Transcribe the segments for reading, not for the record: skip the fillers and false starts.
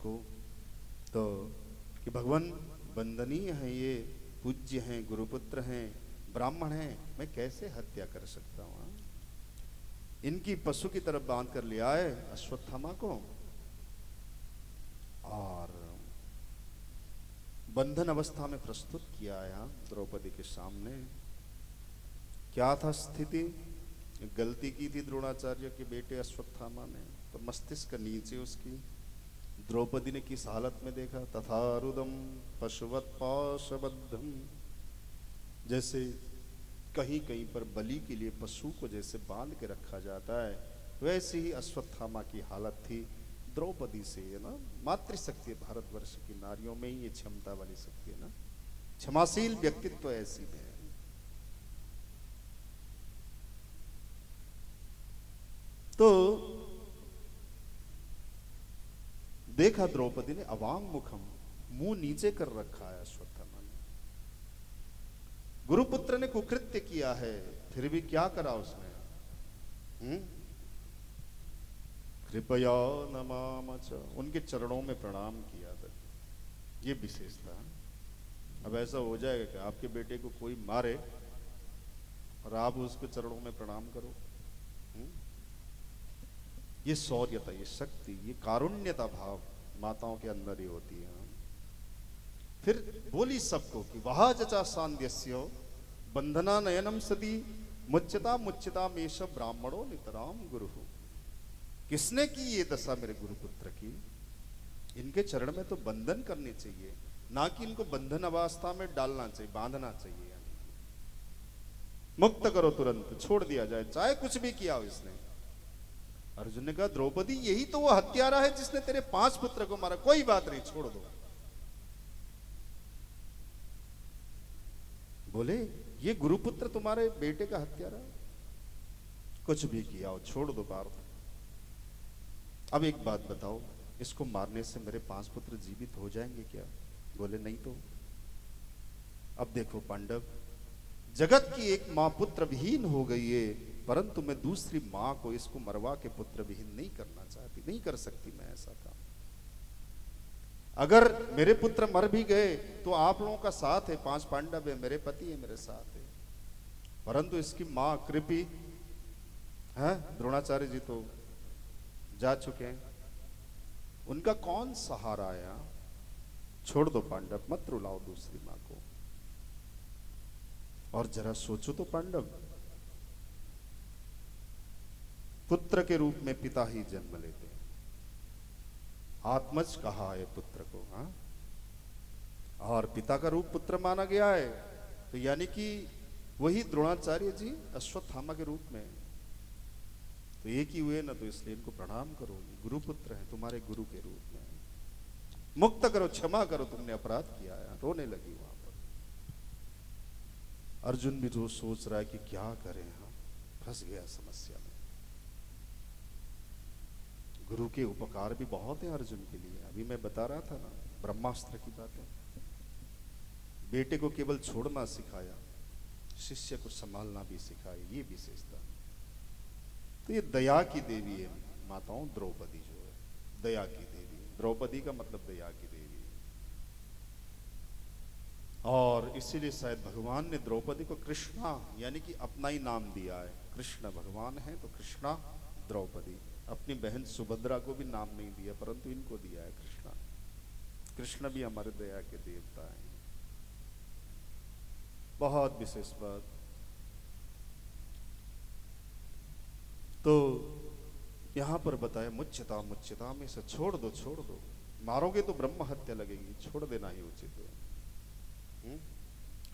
को तो कि भगवान वंदनीय है, ये पूज्य हैं, गुरुपुत्र हैं, ब्राह्मण हैं, मैं कैसे हत्या कर सकता हूं? इनकी पशु की तरफ बांध कर ले आए अश्वत्थामा को और बंधन अवस्था में प्रस्तुत किया है द्रौपदी के सामने। क्या था स्थिति? गलती की थी द्रोणाचार्य के बेटे अश्वत्थामा ने, तो मस्तिष्क नीचे उसकी। द्रौपदी ने किस हालत में देखा? तथा रुदम पशुवत पाशबद्धम, जैसे कहीं कहीं पर बलि के लिए पशु को जैसे बांध के रखा जाता है, वैसे ही अश्वत्थामा की हालत थी। द्रौपदी से है ना, मातृशक्ति है, भारतवर्ष की नारियों में ही ये क्षमता वाली शक्ति है ना, क्षमाशील व्यक्तित्व ऐसी है। तो देखा द्रौपदी ने अवांग मुखम, मुंह नीचे कर रखा है अश्वत्थामा ने। गुरुपुत्र ने कुकृत्य किया है, फिर भी क्या करा उसने? कृपया नमामच, उनके चरणों में प्रणाम किया था। ये विशेषता। अब ऐसा हो जाएगा कि आपके बेटे को कोई मारे और आप उसके चरणों में प्रणाम करो? ये शौर्यता, ये शक्ति, ये कारुण्यता भाव माताओं के अंदर ही होती है। फिर बोली सबको कि वहा जचा सांध्यस्यो बंधना नयनम सती मुच्यता मुच्यता मेष ब्राह्मणों नितराम गुरु। किसने की ये दशा मेरे गुरुपुत्र की? इनके चरण में तो बंधन करने चाहिए, ना कि इनको बंधन अवस्था में डालना चाहिए, बांधना चाहिए। मुक्त करो तुरंत, छोड़ दिया जाए, चाहे कुछ भी किया हो इसने। अर्जुन ने कहा द्रौपदी यही तो वो हत्यारा है जिसने तेरे 5 पुत्र को मारा। कोई बात नहीं, छोड़ दो। बोले ये गुरुपुत्र तुम्हारे बेटे का हत्यारा, कुछ भी किया हो छोड़ दो पार्थ। अब एक बात बताओ, इसको मारने से मेरे 5 पुत्र जीवित हो जाएंगे क्या? बोले नहीं तो। अब देखो पांडव, जगत की एक मां पुत्र विहीन हो गई है, परंतु मैं दूसरी मां को इसको मरवा के पुत्र विहीन नहीं करना चाहती, नहीं कर सकती मैं ऐसा काम। अगर मेरे पुत्र मर भी गए तो आप लोगों का साथ है, 5 पांडव है, मेरे पति है, मेरे साथ है। परंतु इसकी मां कृपी है, द्रोणाचार्य जी तो जा चुके हैं, उनका कौन सहारा आया? छोड़ दो पांडव, मत रुलाओ दूसरी मां को। और जरा सोचो तो पांडव, पुत्र के रूप में पिता ही जन्म लेते हैं, आत्मज कहा है पुत्र को, हाँ, और पिता का रूप पुत्र माना गया है, तो यानी कि वही द्रोणाचार्य जी अश्वत्थामा के रूप में तो एक ही हुए ना, तो इसलिए इनको प्रणाम करो, ये गुरुपुत्र हैं तुम्हारे गुरु के रूप में। मुक्त करो, क्षमा करो, तुमने अपराध किया है। रोने लगी वहां पर। अर्जुन भी रोज सोच रहा है कि क्या करें, हम फंस गया समस्या में। गुरु के उपकार भी बहुत है अर्जुन के लिए। अभी मैं बता रहा था ना ब्रह्मास्त्र की बातें। बेटे को केवल छोड़ना सिखाया, शिष्य को संभालना भी सिखाया, ये विशेषता। तो ये दया की देवी है माताओं, द्रौपदी जो है दया की देवी। द्रौपदी का मतलब दया की देवी। और इसीलिए शायद भगवान ने द्रौपदी को कृष्णा यानी कि अपना ही नाम दिया है। कृष्ण भगवान है तो कृष्णा द्रौपदी। अपनी बहन सुभद्रा को भी नाम नहीं दिया, परंतु इनको दिया है कृष्णा। कृष्ण भी हमारे दया के देवता हैं। बहुत विशेष बात। तो यहां पर बताया मुच्यता मुच्यता में से छोड़ दो, छोड़ दो। मारोगे तो ब्रह्म हत्या लगेगी, छोड़ देना ही उचित है।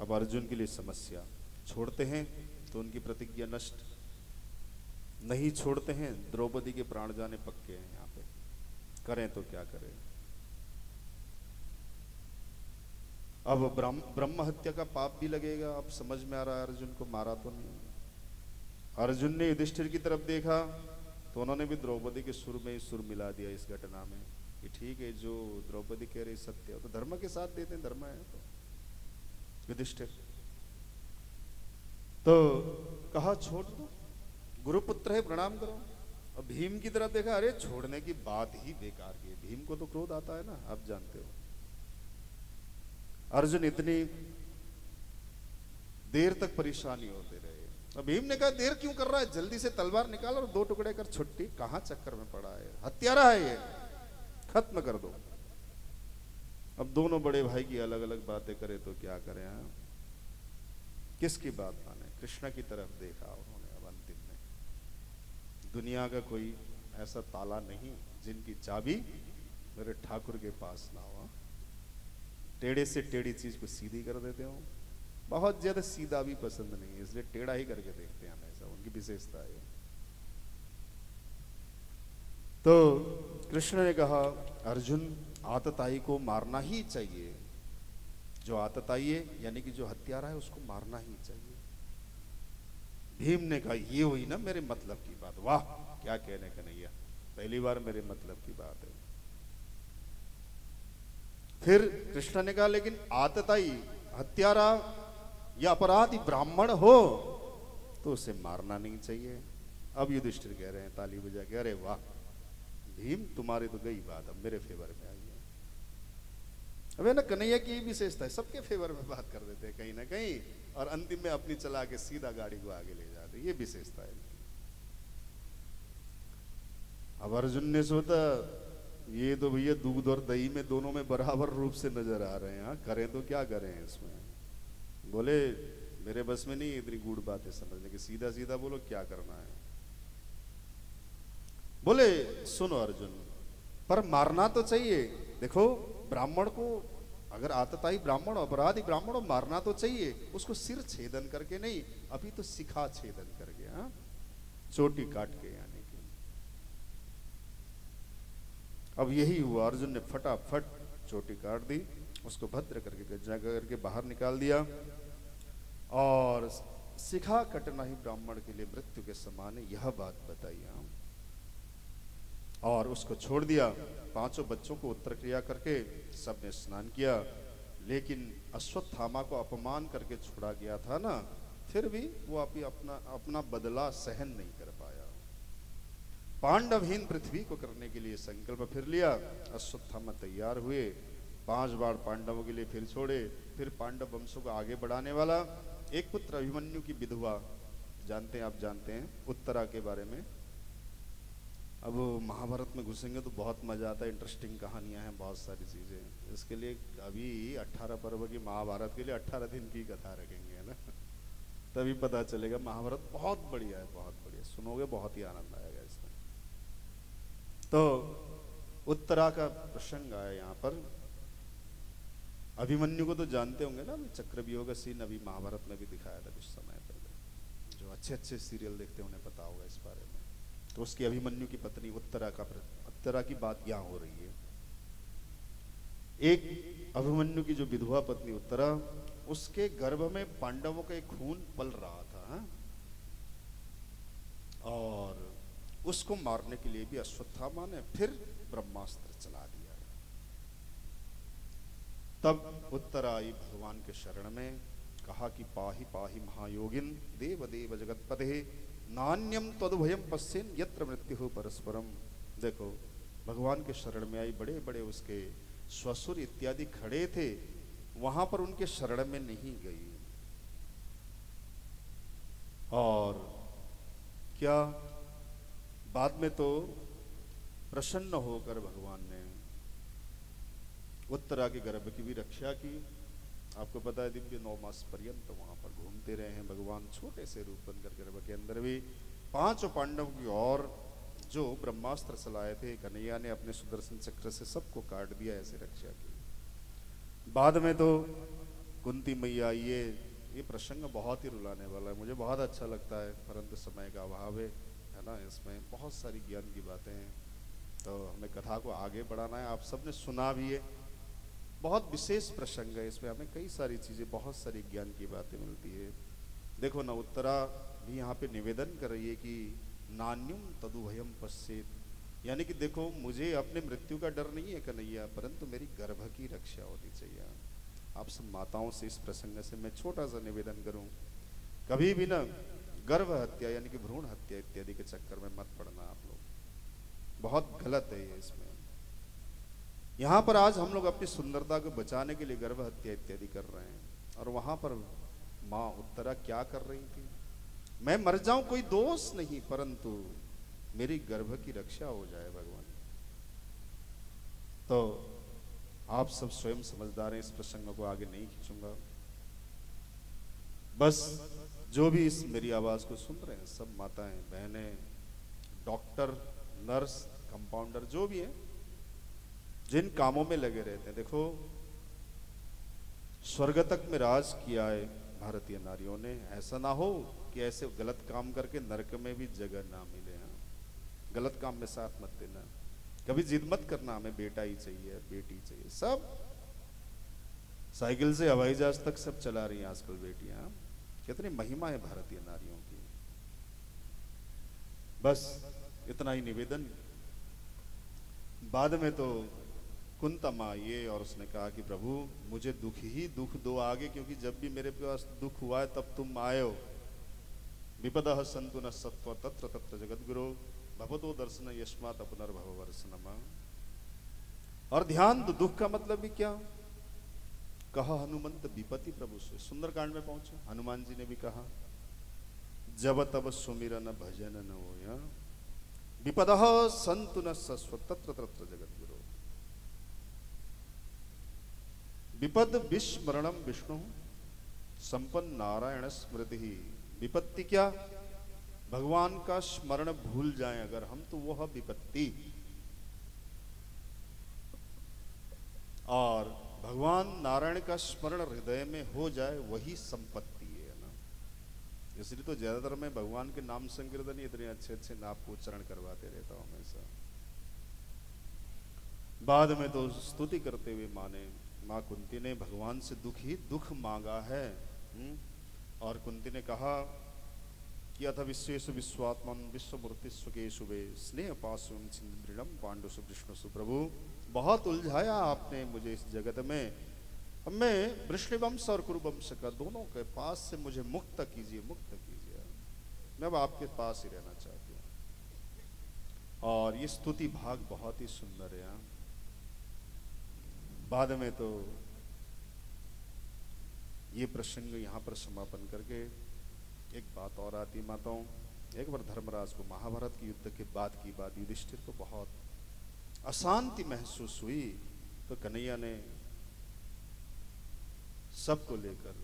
अब अर्जुन के लिए समस्या, छोड़ते हैं तो उनकी प्रतिज्ञा नष्ट, नहीं छोड़ते हैं द्रौपदी के प्राण जाने पक्के हैं। यहाँ पे करें तो क्या करें? अब ब्रह्म हत्या का पाप भी लगेगा। अब समझ में आ रहा है अर्जुन को, मारा तो नहीं। अर्जुन ने युधिष्ठिर की तरफ देखा तो उन्होंने भी द्रौपदी के सुर में ही सुर मिला दिया इस घटना में कि ठीक है, जो द्रौपदी कह रही सत्य है, तो धर्म के साथ देते हैं, धर्म है तो। युधिष्ठिर तो कहा छोड़ दो, गुरुपुत्र है, प्रणाम करो। और भीम की तरफ देखा, अरे छोड़ने की बात ही बेकार की है। भीम को तो क्रोध आता है ना, आप जानते हो। अर्जुन इतनी देर तक परेशानी होते रहे। अब भीम ने कहा देर क्यों कर रहा है, जल्दी से तलवार निकाल और दो टुकड़े कर छुट्टी, कहां चक्कर में पड़ा है, हत्यारा है ये, खत्म कर दो। अब दोनों बड़े भाई की अलग अलग बातें करे तो क्या करें। हाँ, किसकी बात माने। कृष्ण की तरफ देखा उन्होंने। अब अंतिम में दुनिया का कोई ऐसा ताला नहीं जिनकी चाबी मेरे ठाकुर के पास ना हो। टेढ़े से टेढ़ी चीज को सीधी कर देते हो। बहुत ज्यादा सीधा भी पसंद नहीं है, इसलिए टेढ़ा ही करके देखते हैं हमेशा, उनकी विशेषता है। तो कृष्ण ने कहा अर्जुन आतताई को मारना ही चाहिए। जो आतताई है यानी कि जो हत्यारा है उसको मारना ही चाहिए। भीम ने कहा ये हुई ना मेरे मतलब की बात। वाह क्या कहने का नहीं है, पहली बार मेरे मतलब की बात है। फिर कृष्ण ने कहा लेकिन आतताई हत्यारा या अपराधी ब्राह्मण हो तो उसे मारना नहीं चाहिए। अब युधिष्ठिर कह रहे हैं ताली बजा के, अरे वाह भीम तुम्हारी तो गई बात, अब मेरे फेवर में आई है। अब है ना कन्हैया की विशेषता है, सबके फेवर में बात कर देते हैं कहीं ना कहीं, और अंतिम में अपनी चला के सीधा गाड़ी को आगे ले जाते, ये विशेषता है। अब अर्जुन ने सोचा ये तो भैया दूध और दही में दोनों में बराबर रूप से नजर आ रहे हैं, हाँ करें तो क्या करें इसमें। बोले मेरे बस में नहीं इतनी गूढ़ बातें समझने की, सीधा सीधा बोलो क्या करना है। बोले सुनो अर्जुन, पर मारना तो चाहिए। देखो ब्राह्मण को, अगर आतताई ब्राह्मण अपराधी ब्राह्मण हो, मारना तो चाहिए, उसको सिर छेदन करके नहीं, अभी तो शिखा छेदन करके, हाँ चोटी काट के यानी कि। अब यही हुआ, अर्जुन ने फटाफट चोटी काट दी, उसको भद्र करके गज्जा करके बाहर निकाल दिया, और शिखा कटना ही ब्राह्मण के लिए मृत्यु के समान है, यह बात बताई। और उसको छोड़ दिया। पांचों बच्चों को उत्तर क्रिया करके सबने स्नान किया, लेकिन अश्वत्थामा को अपमान करके छोड़ा गया था ना, फिर भी वो अपना बदला सहन नहीं कर पाया। पांडवहीन पृथ्वी को करने के लिए संकल्प फिर लिया। अश्वत्थामा तैयार हुए, 5 बार पांडवों के लिए फिर छोड़े। फिर पांडव वंशों को आगे बढ़ाने वाला एक पुत्र अभिमन्यु की विधवा, जानते हैं आप, जानते हैं उत्तरा के बारे में। अब महाभारत में घुसेंगे तो बहुत मजा आता है, इंटरेस्टिंग कहानियां हैं, बहुत सारी चीजें। इसके लिए अभी 18 पर्व की महाभारत के लिए 18 दिन की कथा रखेंगे, है ना, तभी पता चलेगा। महाभारत बहुत बढ़िया है, बहुत बढ़िया, सुनोगे बहुत ही आनंद आएगा इसमें। तो उत्तरा का प्रसंग आया यहाँ पर। अभिमन्यु को तो जानते होंगे ना, अभी चक्रव्यूह का सीन अभी महाभारत में भी दिखाया था कुछ समय पहले। जो अच्छे अच्छे सीरियल देखते हैं उन्हें पता होगा इस बारे में। तो उसकी अभिमन्यु की पत्नी उत्तरा की बात यहाँ हो रही है। एक अभिमन्यु की जो विधवा पत्नी उत्तरा, उसके गर्भ में पांडवों का एक खून पल रहा था, हाँ? और उसको मारने के लिए भी अश्वत्थामा ने फिर ब्रह्मास्त्र चला दिया। तब उत्तरा आई भगवान के शरण में, कहा कि पाहि पाहि महायोगिन देव देव जगतपते नान्यम तदुभयम पश्येन यत्र मृत्यु परस्परम। देखो भगवान के शरण में आई, बड़े बड़े उसके श्वशुर इत्यादि खड़े थे, वहां पर उनके शरण में नहीं गई। और क्या बाद में तो प्रसन्न होकर भगवान ने उत्तरा के गर्भ की भी रक्षा की। आपको पता है दिव्य 9 मास पर्यंत वहां पर घूमते रहे हैं भगवान, छोटे से रूप बनकर गर्भ के अंदर भी। 5 पांडव की ओर जो ब्रह्मास्त्र चलाए थे, कन्हैया ने अपने सुदर्शन चक्र से सबको काट दिया, ऐसे रक्षा की। बाद में तो कुंती मैया, ये प्रसंग बहुत ही रुलाने वाला है, मुझे बहुत अच्छा लगता है, परंतु समय का अभाव है ना, इसमें बहुत सारी ज्ञान की बातें हैं, तो हमें कथा को आगे बढ़ाना है। आप सबने सुना भी है, बहुत विशेष प्रसंग है, इसमें हमें कई सारी चीजें, बहुत सारी ज्ञान की बातें मिलती है। देखो ना, उत्तरा भी यहाँ पे निवेदन कर रही है कि नान्युम तदुभयम पश्येत, यानी कि देखो मुझे अपने मृत्यु का डर नहीं है कन्हैया, परंतु मेरी गर्भ की रक्षा होनी चाहिए। आप सब माताओं से इस प्रसंग से मैं छोटा सा निवेदन करूं, कभी भी ना गर्भ हत्या यानी कि भ्रूण हत्या इत्यादि के चक्कर में मत पड़ना आप लोग। बहुत गलत है ये इसमें। यहाँ पर आज हम लोग अपनी सुंदरता को बचाने के लिए गर्भ हत्या इत्यादि कर रहे हैं, और वहां पर माँ उत्तरा क्या कर रही थी? मैं मर जाऊं कोई दोष नहीं, परंतु मेरी गर्भ की रक्षा हो जाए भगवान। तो आप सब स्वयं समझदार हैं, इस प्रसंग को आगे नहीं खींचूंगा। बस जो भी इस मेरी आवाज को सुन रहे हैं, सब माताएं बहनें, डॉक्टर, नर्स, कंपाउंडर, जो भी है, जिन कामों में लगे रहते हैं, देखो स्वर्ग तक में राज किया है भारतीय नारियों ने। ऐसा ना हो कि ऐसे गलत काम करके नरक में भी जगह ना मिले। हाँ, गलत काम में साथ मत देना, कभी जिद मत करना हमें बेटा ही चाहिए, बेटी चाहिए। सब साइकिल से हवाई जहाज तक सब चला रही हैं आजकल बेटियां। कितनी महिमा है भारतीय नारियों की। बस इतना ही निवेदन। बाद में तो कुंता माँ ये और उसने कहा कि प्रभु मुझे दुख ही दुख दो आगे, क्योंकि जब भी मेरे पास दुख हुआ है तब तुम आए हो। विपदः सन्तु न सत्व तत्र तत्र जगद्गुरो भवतो दर्शन यस्मात् पुनर्भव वर्षनमा। और ध्यान दो, दुख का मतलब भी क्या? कहा हनुमंत विपत्ति प्रभु से। सुंदरकांड में पहुंचे, हनुमान जी ने भी कहा जब तब सुमिरन भजन न होया, विपदः सन्तु न सस्व तत्र तत्र जगद्गुरो। विपद विस्मरणम विष्णु संपन्न नारायण स्मृति। विपत्ति क्या? भगवान का स्मरण भूल जाएं अगर हम, तो वह विपत्ति। और भगवान नारायण का स्मरण हृदय में हो जाए वही संपत्ति है ना। इसलिए तो ज्यादातर मैं भगवान के नाम संकीर्तन इतने अच्छे अच्छे नाम को उच्चारण करवाते रहता हूं हमेशा। बाद में तो स्तुति करते हुए माँ कुंती ने भगवान से दुख ही दुख मांगा है। और कुंती ने कहा कि अथ विश्वेषु विश्वात्मन विश्वमूर्ति सुकेशुभे स्नेह पाशुम छिंद्रिणम पांडुसु विष्णुसु। प्रभु बहुत उलझाया आपने मुझे इस जगत में। अब मैं वृष्णिवंश और कुरुवंश का दोनों के पास से मुझे मुक्त कीजिए, मुक्त कीजिए। मैं अब आपके पास ही रहना चाहती हूँ। और ये स्तुति भाग बहुत ही सुंदर है। बाद में तो ये प्रसंग यहाँ पर समापन करके एक बात और आती माताओं। एक बार धर्मराज को महाभारत के युद्ध के बाद की बात, युधिष्ठिर को बहुत अशांति महसूस हुई, तो कन्हैया ने सबको लेकर,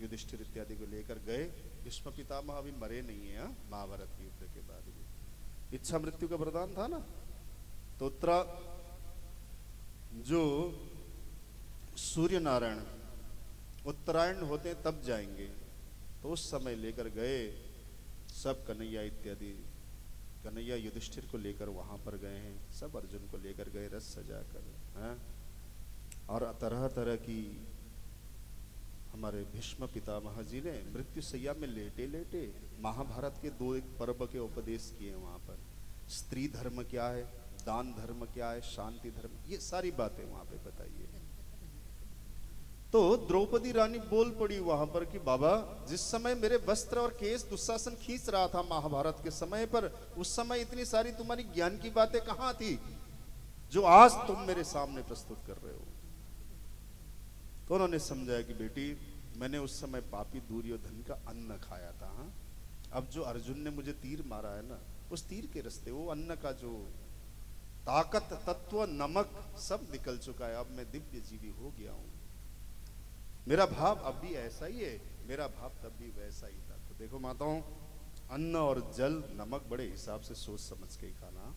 युधिष्ठिर इत्यादि को लेकर गए। भीष्म पितामह अभी मरे नहीं है महाभारत के युद्ध के बाद भी। इच्छा मृत्यु का वरदान था ना, तो जो सूर्य नारायण उत्तरायण होते हैं तब जाएंगे, तो उस समय लेकर गए सब कन्हैया इत्यादि। कन्हैया युधिष्ठिर को लेकर वहां पर गए हैं, सब अर्जुन को लेकर गए रथ सजाकर। और तरह तरह की हमारे भीष्म पितामह जी ने मृत्यु सैया में लेटे लेटे महाभारत के दो एक पर्व के उपदेश किए वहां पर। स्त्री धर्म क्या है, दान धर्म क्या है, शांति धर्म, ये सारी बातें वहां पे बताइए। तो द्रौपदी रानी बोल पड़ी वहां पर कि बाबा जिस समय मेरे वस्त्र और केस दुशासन खींच रहा था महाभारत के समय पर, उस समय इतनी सारी तुम्हारी ज्ञान की बातें कहां थी जो आज तुम मेरे सामने प्रस्तुत कर रहे हो। तो उन्होंने समझाया कि बेटी मैंने उस समय पापी दुर्योधन का अन्न खाया था। हाँ, अब जो अर्जुन ने मुझे तीर मारा है ना, उस तीर के रास्ते वो अन्न का जो ताकत, तत्व, नमक सब निकल चुका है। अब मैं दिव्य जीवी हो गया हूं। मेरा भाव अब भी ऐसा ही है, मेरा भाव तब भी वैसा ही था। तो देखो माताओं, अन्न और जल, नमक बड़े हिसाब से सोच समझ के ही खाना।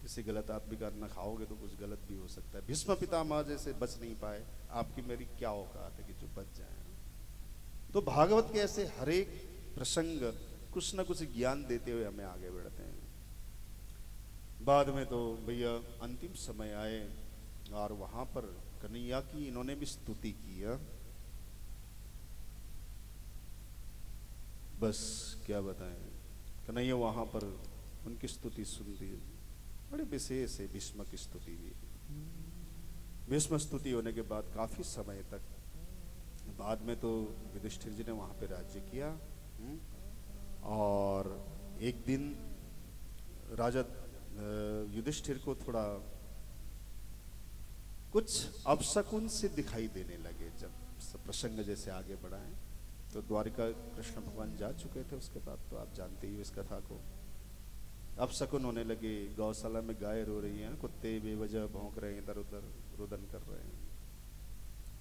किसी गलत आदमी का अन्न खाओगे तो कुछ गलत भी हो सकता है। भीष्म पितामह जैसे बच नहीं पाए, आपकी मेरी क्या औकात है कि जो बच जाए। तो भागवत के ऐसे हर एक प्रसंग कुछ न कुछ ज्ञान देते हुए हमें आगे बढ़ते हैं। बाद में तो भैया अंतिम समय आए और वहां पर कन्हैया की इन्होंने भी स्तुति की है। बस क्या बताएं, कन्हैया वहां पर उनकी स्तुति सुन दी। बड़े विशेष है भीष्म की स्तुति भी। भीष्म स्तुति होने के बाद काफी समय तक, बाद में तो युधिष्ठिर जी ने वहां पे राज्य किया। और एक दिन राजा युधिष्ठिर को थोड़ा कुछ अपशकुन से दिखाई देने लगे जब प्रसंग जैसे आगे बढ़ा है। तो द्वारिका कृष्ण भगवान जा चुके थे उसके बाद, तो आप जानते ही हो इस कथा को। अपशकुन होने लगे, गौशाला में गाय रो रही हैं, कुत्ते बेवजह भौंक रहे हैं, इधर उधर रुदन कर रहे हैं।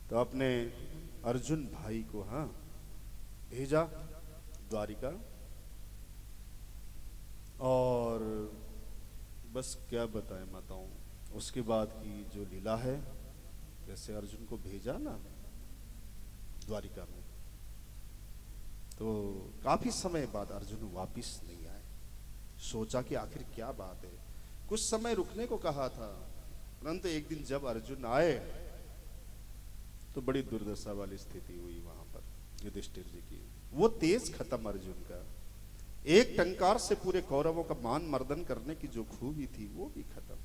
तो अपने अर्जुन भाई को भेजा द्वारिका, और बस क्या बताएं माताओं, उसके बाद की जो लीला है, जैसे अर्जुन को भेजा ना द्वारिका में, तो काफी समय बाद अर्जुन वापिस नहीं आए। सोचा कि आखिर क्या बात है, कुछ समय रुकने को कहा था, परंतु एक दिन जब अर्जुन आए तो बड़ी दुर्दशा वाली स्थिति हुई वहां पर युधिष्ठिर जी की। वो तेज खत्म अर्जुन का, एक टंकार से पूरे कौरवों का मान मर्दन करने की जो खूबी थी वो भी खत्म।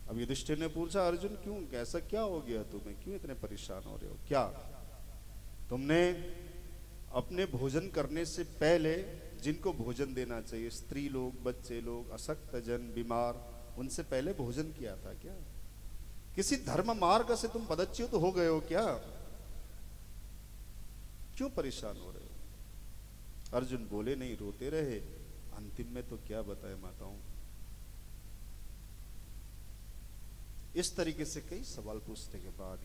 अब युधिष्ठिर ने पूछा, अर्जुन क्यों, कैसा क्या हो गया तुम्हें, क्यों इतने परेशान हो रहे हो, क्या तुमने अपने भोजन करने से पहले जिनको भोजन देना चाहिए, स्त्री लोग, बच्चे लोग, अशक्त जन, बीमार, उनसे पहले भोजन किया था क्या? किसी धर्म मार्ग से तुम पदच्युत हो गए हो क्या? क्यों परेशान हो रहे हो? अर्जुन बोले नहीं, रोते रहे। अंतिम में तो क्या बताए माताओं, इस तरीके से कई सवाल पूछने के बाद